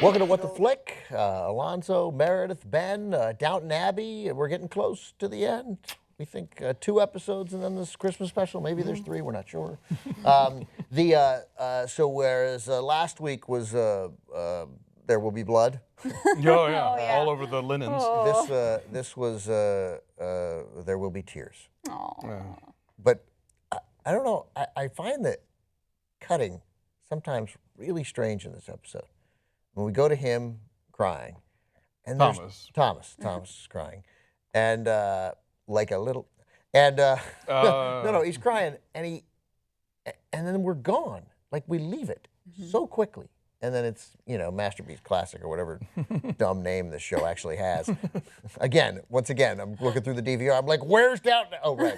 Welcome to What the Flick. Alonso, Meredith, Ben, Downton Abbey. We're getting close to the end. We think 2 episodes and then this Christmas special. Maybe there's 3. We're not sure. So whereas last week was There Will Be Blood. Yeah, all over the linens. Oh. This was There Will Be Tears. Oh. But I don't know. I find that cutting sometimes really strange in this episode. When we go to him crying, and Thomas is crying, and like a little, and no, he's crying, and then we're gone, like we leave it so quickly, and then it's Masterpiece Classic or whatever dumb name this show actually has. Once again, I'm looking through the DVR. I'm like, where's Downton? Oh, right.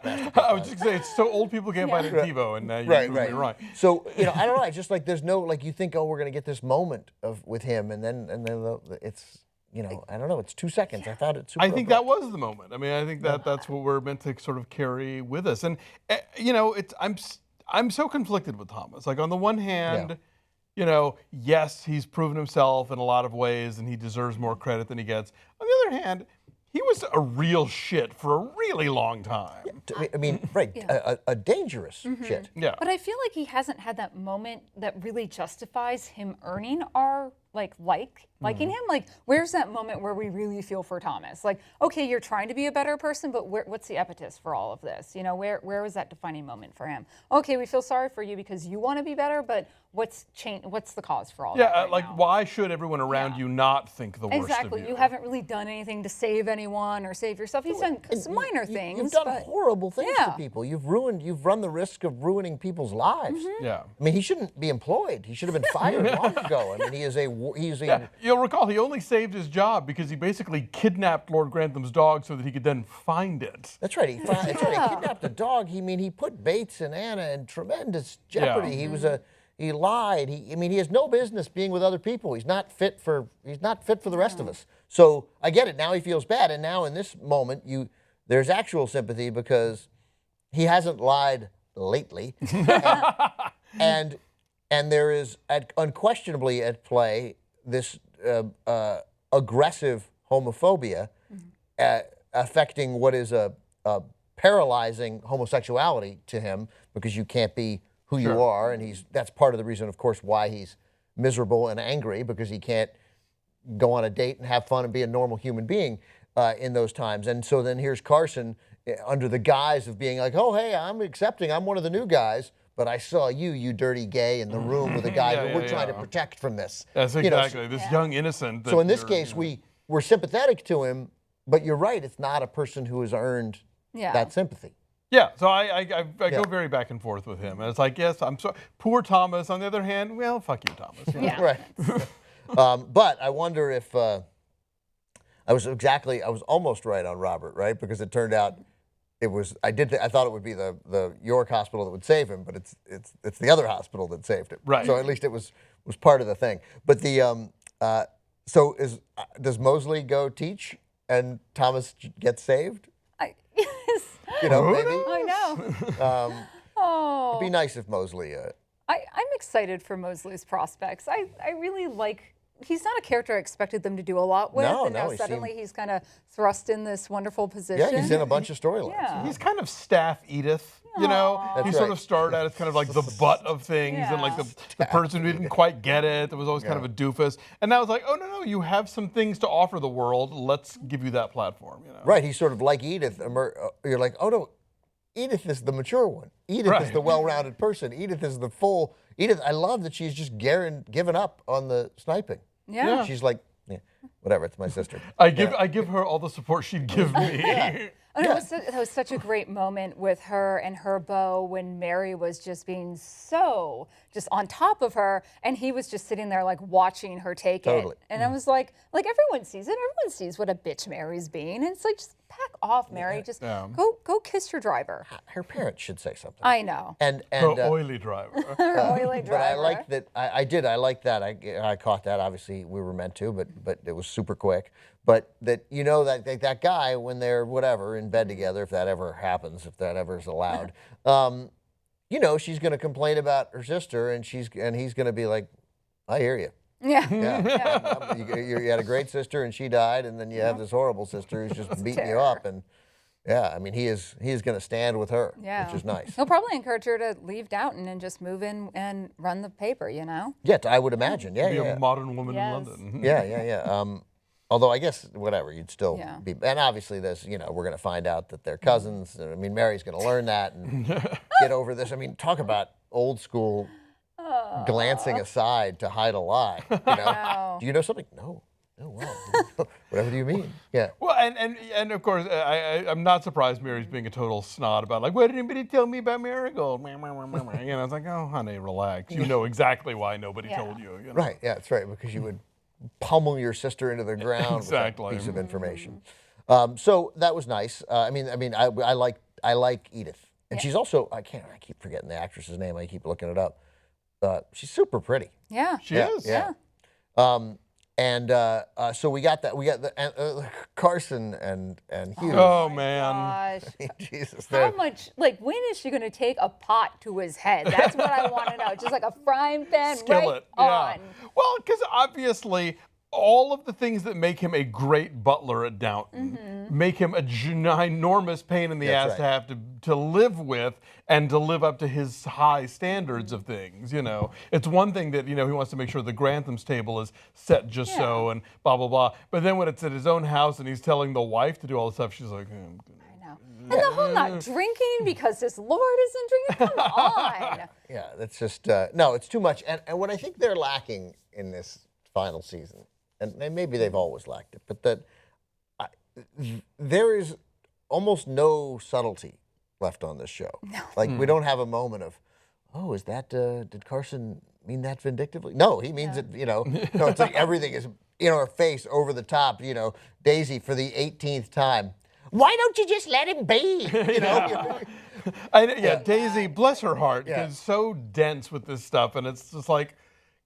I was just gonna say it's so old people can't find it in TiVo, and now you're right. So I don't know. I just like there's no you think we're gonna get this moment with him, and then it's I don't know. It's 2 seconds. I found it super. I think that was the moment. I mean, I think that's what we're meant to sort of carry with us, and I'm so conflicted with Thomas. Like on the one hand. Yes, he's proven himself in a lot of ways and he deserves more credit than he gets. On the other hand, he was a real shit for a really long time. I mean, a dangerous shit. Yeah. But I feel like he hasn't had that moment that really justifies him earning our liking him. Like, where's that moment where we really feel for Thomas? Like, okay, you're trying to be a better person, but what's the impetus for all of this? Where was that defining moment for him? Okay, we feel sorry for you because you want to be better, but what's the cause for all that? Yeah, why should everyone around you not think the worst of you? Exactly. You haven't really done anything to save anyone or save yourself. He's done some minor things. You've done horrible things to people. You've run the risk of ruining people's lives. Yeah. I mean, he shouldn't be employed. He should have been fired long ago. I mean, he's a You'll recall he only saved his job because he basically kidnapped Lord Grantham's dog so that he could then find it. That's right. He kidnapped the dog. He put Bates and Anna in tremendous jeopardy. Yeah. He lied. He has no business being with other people. He's not fit for the rest of us. So I get it. Now he feels bad, and now in this moment, there's actual sympathy because he hasn't lied lately, and there is unquestionably at play this aggressive homophobia affecting what is a paralyzing homosexuality to him because you can't be who you are, and that's part of the reason, of course, why he's miserable and angry because he can't go on a date and have fun and be a normal human being in those times. And so then here's Carson under the guise of being like, oh, hey, I'm one of the new guys, but I saw you dirty gay, in the room with a guy who we're trying to protect from this. That's exactly, this young innocent. So in this case, we're sympathetic to him, but you're right, it's not a person who has earned that sympathy. Yeah, so I go very back and forth with him. And it's like, yes, I'm sorry. Poor Thomas. On the other hand, well, fuck you, Thomas. Yeah. Right. But I wonder if I was almost right on Robert, right? Because it turned out I thought it would be the York hospital that would save him, but it's the other hospital that saved him. Right. So at least it was part of the thing. But does Mosley go teach and Thomas gets saved? Yes. Maybe. I know. It'd be nice if Mosley. I'm excited for Mosley's prospects. I really like. He's not a character I expected them to do a lot with, and now suddenly he's kind of thrust in this wonderful position. Yeah, he's in a bunch of storylines. Yeah. He's kind of staff Edith, He sort of started out as kind of like the butt of things and like the person who didn't quite get it. That was always kind of a doofus. And now it's like, oh, no, you have some things to offer the world. Let's give you that platform. Right, he's sort of like Edith. You're like, oh, no, Edith is the mature one. Edith is the well-rounded person. Edith is the full. Edith, I love that she's just given up on the sniping. Yeah. She's like, whatever, it's my sister. I give her all the support she'd give me. That was such a great moment with her and her beau when Mary was just being so just on top of her, and he was just sitting there like watching her take it. And I was like everyone sees it. Everyone sees what a bitch Mary's being. And it's like, just back off, Mary. Just go kiss your driver. Her parents should say something. I know. And her oily driver. Her oily driver. But I like that. I like that. I caught that. Obviously, we were meant to, but it was super quick. But that that guy, when they're whatever in bed together, if that ever happens, if that ever is allowed, she's going to complain about her sister, and he's going to be like, I hear you. Yeah. Yeah. You had a great sister and she died, and then you have this horrible sister who's just beating you up. And yeah, I mean, he is going to stand with her, which is nice. He'll probably encourage her to leave Downton and just move in and run the paper, Yeah, I would imagine. Yeah, Be a modern woman in London. Yeah. Although I guess whatever, you'd still be, and obviously there's, we're going to find out that they're cousins. I mean, Mary's going to learn that and get over this. I mean, talk about old school glancing aside to hide a lie. Do you know something? No. Oh, wow. Whatever do you mean? Yeah. Well, and of course, I'm not surprised Mary's being a total snot about, like, why didn't anybody tell me about Marigold? It's like, oh, honey, relax. You know exactly why nobody told you. Right, yeah, that's right, because you would pummel your sister into the ground with that piece of information. So that was nice. I like Edith. And she's also, I keep forgetting the actress's name. I keep looking it up. She's super pretty. Yeah. She is. Yeah. So we got the Carson and Hughes. Oh man! Gosh. Jesus, how much? Like, when is she going to take a pot to his head? That's what I want to know. Just like a frying pan, skillet. Right on. Well, because obviously all of the things that make him a great butler at Downton make him a ginormous pain in the ass to have to live with and to live up to his high standards of things. It's one thing that he wants to make sure the Grantham's table is set just so and blah blah blah. But then when it's at his own house and he's telling the wife to do all this stuff, she's like, And the whole not drinking because his lord isn't drinking. Come on. Yeah, that's just no. It's too much. And what I think they're lacking in this final season, and maybe they've always lacked it, but that there is almost no subtlety left on this show. No. Like we don't have a moment of, oh, is that did Carson mean that vindictively? No, he means it. No, it's like everything is in our face, over the top. Daisy for the 18th time. Why don't you just let him be? Daisy, bless her heart, is so dense with this stuff, and it's just like,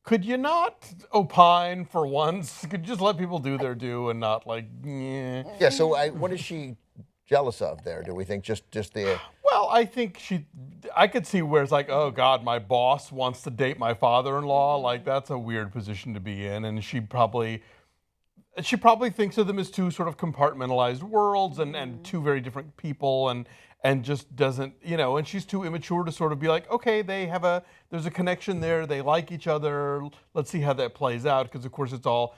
could you not opine for once? Could you just let people do their due and not like, Yeah, so what is she jealous of there? Do we think just the... Well, I think I could see where it's like, oh God, my boss wants to date my father-in-law. Like, that's a weird position to be in, and she probably thinks of them as two sort of compartmentalized worlds and two very different people, and just doesn't, and she's too immature to sort of be like, okay, there's a connection there, they like each other, let's see how that plays out, because of course it's all,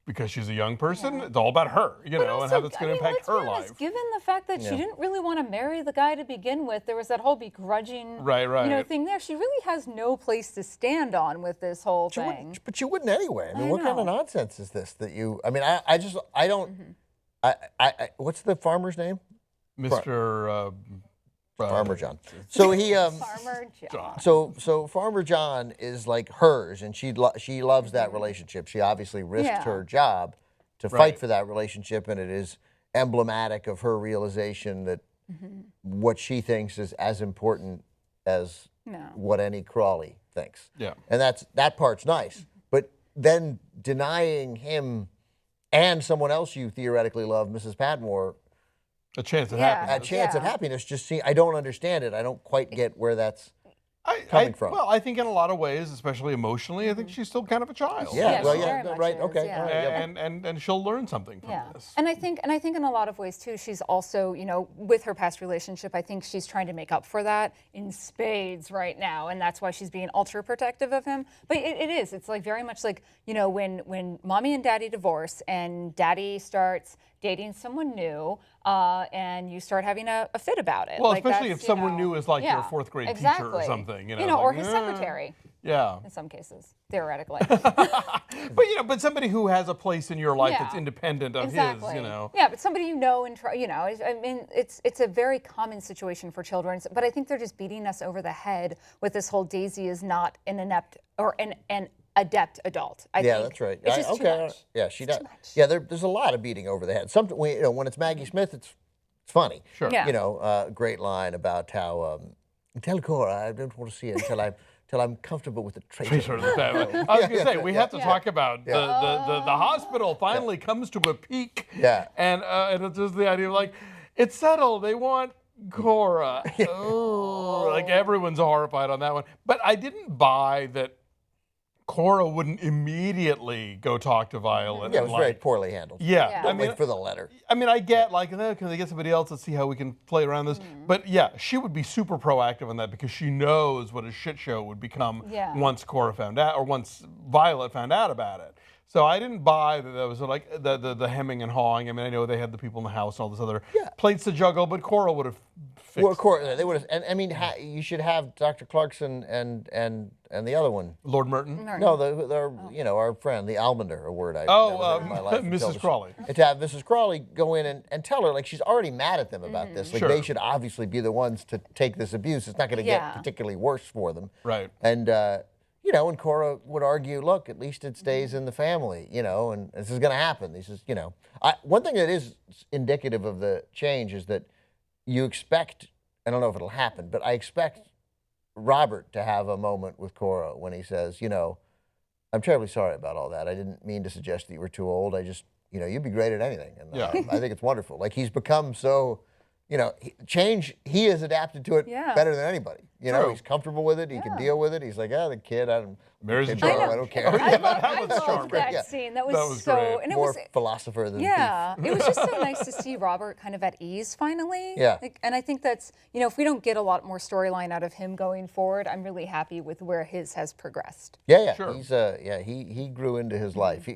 because she's a young person, it's all about her, and how that's going to impact her life. Given the fact that she didn't really want to marry the guy to begin with, there was that whole begrudging thing there. She really has no place to stand on with this whole thing. But you wouldn't anyway. I mean, what kind of nonsense is this that you, I don't, what's the farmer's name? Mr. Farmer John. So he Farmer John. So Farmer John is like hers, and she loves that relationship. She obviously risked her job to fight for that relationship, and it is emblematic of her realization that what she thinks is as important as what any Crawley thinks. Yeah. And that part's nice. But then denying him and someone else you theoretically love, Mrs. Patmore, a chance at happiness. A chance at happiness. Just I don't understand it. I don't quite get where that's coming from. Well, I think in a lot of ways, especially emotionally, I think she's still kind of a child. Right. Okay. And she'll learn something from this. And I think in a lot of ways too, she's also, with her past relationship, I think she's trying to make up for that in spades right now, and that's why she's being ultra protective of him. But it's like very much like, when mommy and daddy divorce and daddy starts dating someone new, and you start having a fit about it. Well, like especially if someone new is like your fourth grade teacher or something, or his secretary. Yeah. In some cases, theoretically. But somebody who has a place in your life that's independent of his, Yeah, but somebody and I mean, it's a very common situation for children. But I think they're just beating us over the head with this whole Daisy is not an inept or an adept adult. I think that's right. It's just too much. Yeah, she does. Yeah, there's a lot of beating over the head. When it's Maggie Smith, it's funny. Sure. Yeah. Great line about how tell Cora I don't want to see it until I'm comfortable with the traitor. I was going to say, we have to talk about the hospital finally comes to a peak. Yeah. And it's just the idea of like, it's settled. They want Cora. Oh, like everyone's horrified on that one. But I didn't buy that Cora wouldn't immediately go talk to Violet. Yeah, it and, was very poorly handled. Yeah, Don't wait for the letter. I mean, I get like, no, can they get somebody else? Let's see how we can play around this. But yeah, she would be super proactive on that because she knows what a shit show would become once Cora found out, or once Violet found out about it. So I didn't buy that was like the hemming and hawing. I mean, I know they had the people in the house and all this other plates to juggle, but Cora would have fixed. Well, Cora, they would have. And I mean, you should have Dr. Clarkson and the other one. Lord Merton. No, our friend, the Almander, a word I Oh, never heard in my life. Mrs. Crawley. To have Mrs. Crawley go in and tell her, like, she's already mad at them about this. Like, Sure. they should obviously be the ones to take this abuse. It's not going to get particularly worse for them. Right. And, and Cora would argue, look, at least it stays in the family, and this is going to happen. This is, one thing that is indicative of the change is that you expect, I don't know if it'll happen, but I expect Robert to have a moment with Cora when he says, I'm terribly sorry about all that. I didn't mean to suggest that you were too old. I just, you'd be great at anything. And I think it's wonderful. Like, he's become so, change, he has adapted to it better than anybody. He's comfortable with it. He can deal with it. He's like, the kid, Marries a I charmer. don't care. I was loved charming. that scene. That was so, great. and it More was philosopher than it was just so nice to see Robert kind of at ease finally. Yeah. And I think that's, if we don't get a lot more storyline out of him going forward, I'm really happy with where his has progressed. Yeah. Sure. He's he grew into his life.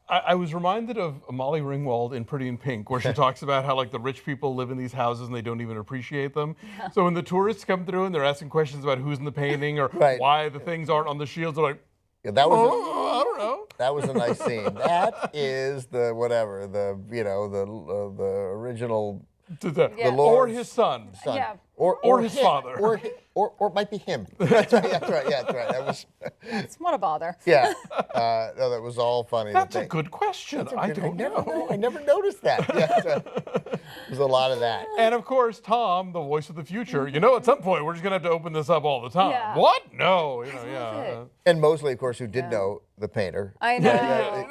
I was reminded of Molly Ringwald in Pretty in Pink, where she talks about how like the rich people live in these houses and they don't even appreciate them. So when the tourists come through and they're asking questions about who's in the painting or why the things aren't on the shields, they're like, that was I don't know. That was a nice scene. That is the original. The Lord's or his son. Yeah. Or his him, father. or it might be him. That's right. Yeah, that's right. That was. What a bother. Yeah. No, that was all funny. That's a good question. I don't know. I never noticed that. Yeah, there's a lot of that. And of course, Tom, the voice of the future. At some point we're just gonna have to open this up all the time. Yeah. What? No. And Mosley, of course, who did know the painter. I know.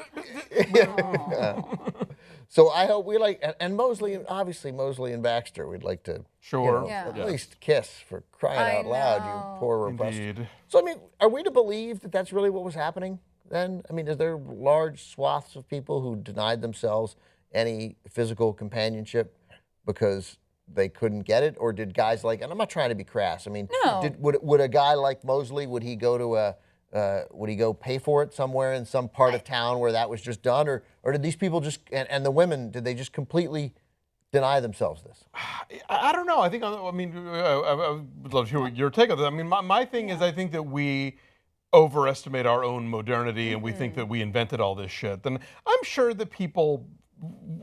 So I hope we and Mosley, obviously Mosley and Baxter, we'd like to at least kiss, for crying out loud, you poor repressed. Indeed. So I mean, are we to believe that that's really what was happening then? I mean, is there large swaths of people who denied themselves any physical companionship because they couldn't get it, or did guys and I'm not trying to be crass. I mean, would a guy like Mosley, would he go to would he go pay for it somewhere in some part of town where that was just done, or did these people just and the women, did they just completely deny themselves this? I don't know. I think I would love to hear what your take on this. I mean, my thing is I think that we overestimate our own modernity and we think that we invented all this shit. And I'm sure that people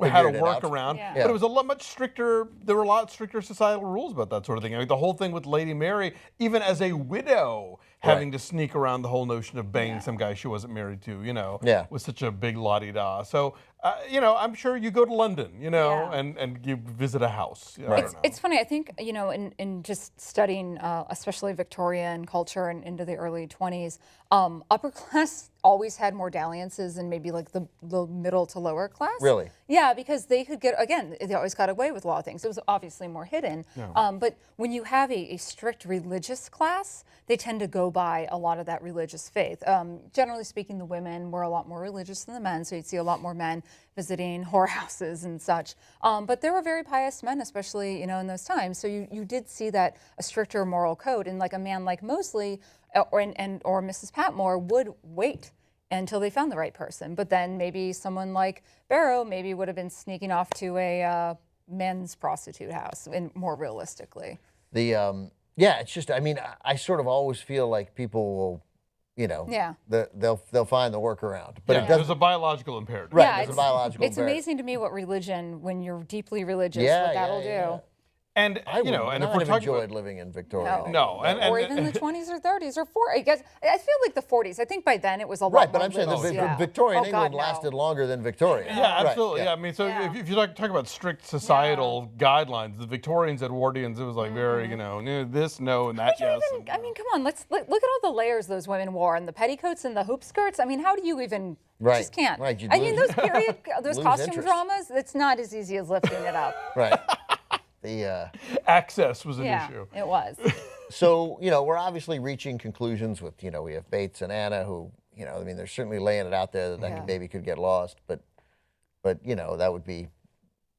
had a workaround, but it was a lot much stricter. There were a lot stricter societal rules about that sort of thing. I mean, the whole thing with Lady Mary, even as a widow, having to sneak around the whole notion of banging some guy she wasn't married to, was such a big la-di-da. So, I'm sure you go to London, and you visit a house. It's funny, I think, in just studying, especially Victorian culture and into the early 20s, upper class always had more dalliances than maybe like the middle to lower class. Really? Yeah, because they could they always got away with a lot of things. It was obviously more hidden. Yeah. But when you have a strict religious class, they tend to go by a lot of that religious faith. Generally speaking, the women were a lot more religious than the men, so you'd see a lot more men visiting whorehouses and such. But there were very pious men, especially in those times. So you did see that a stricter moral code, and like a man like Mosley or Mrs. Patmore would wait until they found the right person. But then maybe someone like Barrow maybe would have been sneaking off to a men's prostitute house, more realistically. It's just, I mean, I sort of always feel like people will, they'll find the workaround. But there's a biological imperative. Right, there's a biological It's imperative. amazing to me what religion, when you're deeply religious, what that'll do. And I would and if not we're have talking enjoyed living in Victoria. No, or even the 20s or 30s or 40s. I feel like the 40s. I think by then it was a lot right, but more I'm saying liberal. the Victorian England lasted longer than Victoria. Yeah, absolutely. Right, yeah. I mean, so if you talk about strict societal guidelines, the Victorians, Edwardians, it was like very, this, no, and that, yes. I mean, come on, let's look at all the layers those women wore, and the petticoats and the hoop skirts. I mean, how do you even? Just can't. Right. I mean, those costume interest. dramas. It's not as easy as lifting it up. Right. Access was an issue. It was. So, we're obviously reaching conclusions with, we have Bates and Anna who, you know, I mean, they're certainly laying it out there that baby could get lost, but you know, that would be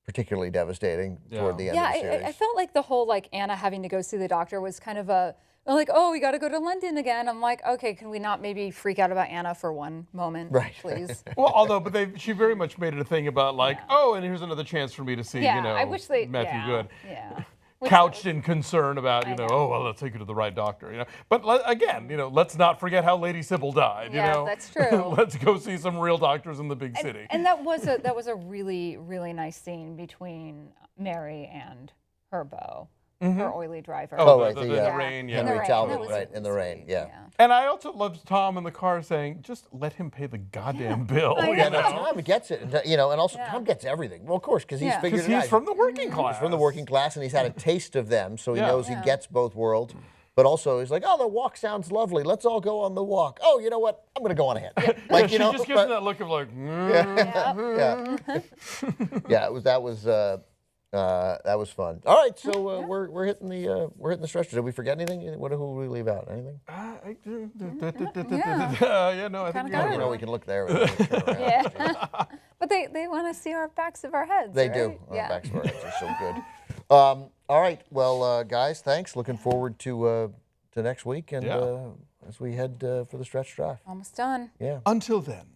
particularly devastating toward the end of the series. I felt like the whole like Anna having to go see the doctor was kind of a like, oh, we got to go to London again. I'm like, okay, can we not maybe freak out about Anna for one moment, please? Well, although, but she very much made it a thing about like, oh, and here's another chance for me to see, you know, I wish they, Matthew Good. Yeah. Couched in concern about, you know, oh, well, let's take you to the right doctor, you know. But again, you know, let's not forget how Lady Sybil died, you know. That's true. Let's go see some real doctors in the big city. And that was a really, really nice scene between Mary and her beau. Her oily driver. Oh, right, the rain, Henry Talbot, right, in the rain, And I also loved Tom in the car saying, just let him pay the goddamn bill. Yeah, no, Tom gets it, you know, and also Tom gets everything. Well, of course, because he's figured it out. Because he's from the working class. He's from the working class, and he's had a taste of them, so he knows he gets both worlds. But also, he's like, oh, the walk sounds lovely. Let's all go on the walk. Oh, you know what? I'm going to go on ahead. Like, you know, she just gives him that look of like, that was fun. All right, so we're hitting the stretch. Did we forget anything? Who we leave out? Anything? No, I think you know we can look there. But they want to see our backs of our heads. They right? do. Our backs of our heads are so good. All right, well, guys, thanks. Looking forward to next week, and as we head for the stretch drive. Almost done. Yeah. Until then.